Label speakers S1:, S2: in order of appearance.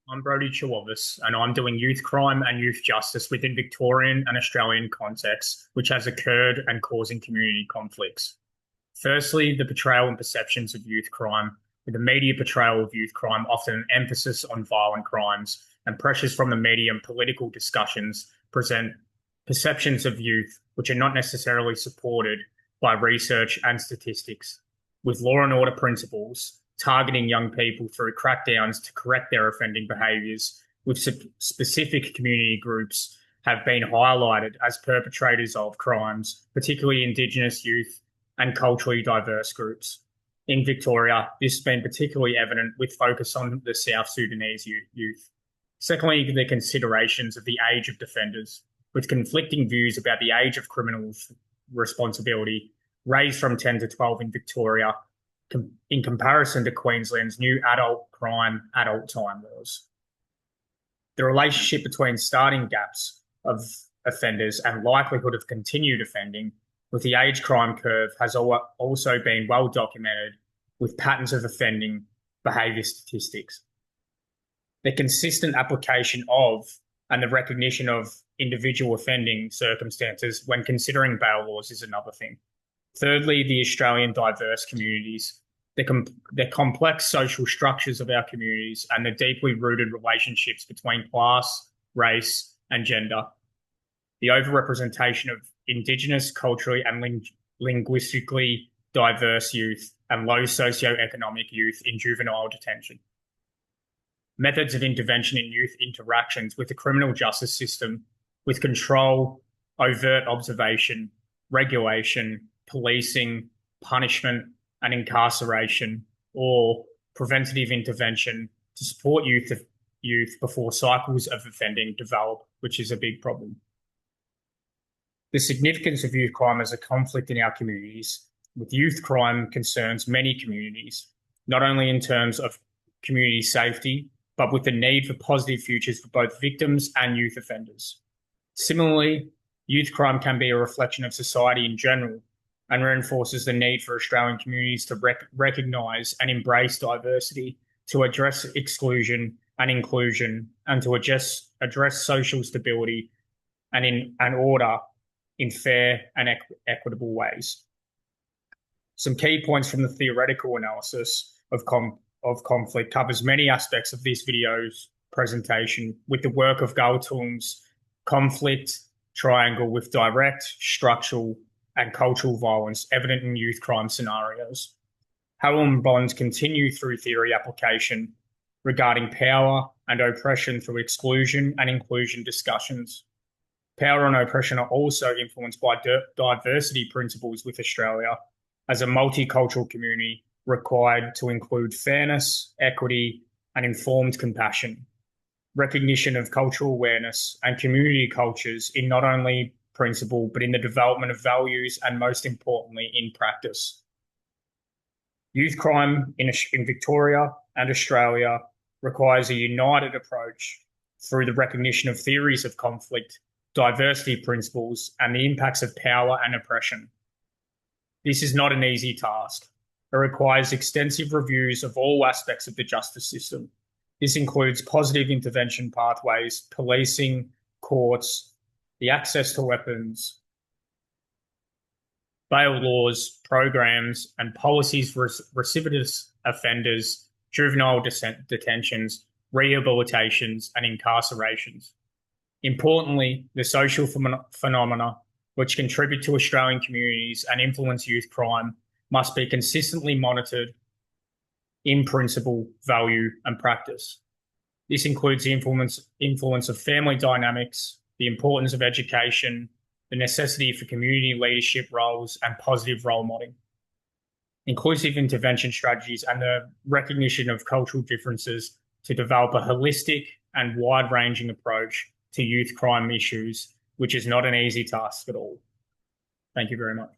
S1: I'm Brodie Trewavis, and I'm doing youth crime and youth justice within Victorian and Australian contexts, which has occurred and causing community conflicts. Firstly, the portrayal and perceptions of youth crime, with the media portrayal of youth crime often an emphasis on violent crimes, and pressures from the media and political discussions present perceptions of youth which are not necessarily supported by research and statistics. With law and order principles targeting young people through crackdowns to correct their offending behaviours, with specific community groups have been highlighted as perpetrators of crimes, particularly Indigenous youth and culturally diverse groups. In Victoria, this has been particularly evident with focus on the South Sudanese youth. Secondly, the considerations of the age of defenders, with conflicting views about the age of criminal responsibility, raised from 10 to 12 in Victoria in comparison to Queensland's new adult crime, adult time laws. The relationship between starting gaps of offenders and likelihood of continued offending with the age crime curve has also been well documented with patterns of offending behaviour statistics. The consistent application of and the recognition of individual offending circumstances when considering bail laws is another thing. Thirdly, the Australian diverse communities, the complex social structures of our communities and the deeply rooted relationships between class, race and gender. The overrepresentation of Indigenous, culturally and linguistically diverse youth and low socioeconomic youth in juvenile detention. Methods of intervention in youth interactions with the criminal justice system, with control, overt observation, regulation, policing, punishment, and incarceration, or preventative intervention to support youth before cycles of offending develop, which is a big problem. The significance of youth crime as a conflict in our communities, with youth crime concerns many communities, not only in terms of community safety, but with the need for positive futures for both victims and youth offenders. Similarly, youth crime can be a reflection of society in general and reinforces the need for Australian communities to recognise and embrace diversity, to address exclusion and inclusion, and to address social stability and order in fair and equitable ways. Some key points from the theoretical analysis of conflict covers many aspects of this video's presentation, with the work of Galton's conflict triangle with direct, structural, and cultural violence evident in youth crime scenarios. Howell and Bond continue through theory application regarding power and oppression through exclusion and inclusion discussions. Power and oppression are also influenced by diversity principles with Australia as a multicultural community required to include fairness, equity, and informed compassion, recognition of cultural awareness and community cultures in not only principle, but in the development of values and most importantly, in practice. Youth crime in Victoria and Australia requires a united approach through the recognition of theories of conflict, diversity principles, and the impacts of power and oppression. This is not an easy task. It requires extensive reviews of all aspects of the justice system. This includes positive intervention pathways, policing, courts, the access to weapons, bail laws, programs, and policies for recidivist offenders, juvenile detentions, rehabilitations, and incarcerations. Importantly, the social phenomena which contribute to Australian communities and influence youth crime must be consistently monitored in principle, value, and practice. This includes the influence of family dynamics, the importance of education, the necessity for community leadership roles, and positive role modeling. Inclusive intervention strategies and the recognition of cultural differences to develop a holistic and wide-ranging approach to youth crime issues, which is not an easy task at all. Thank you very much.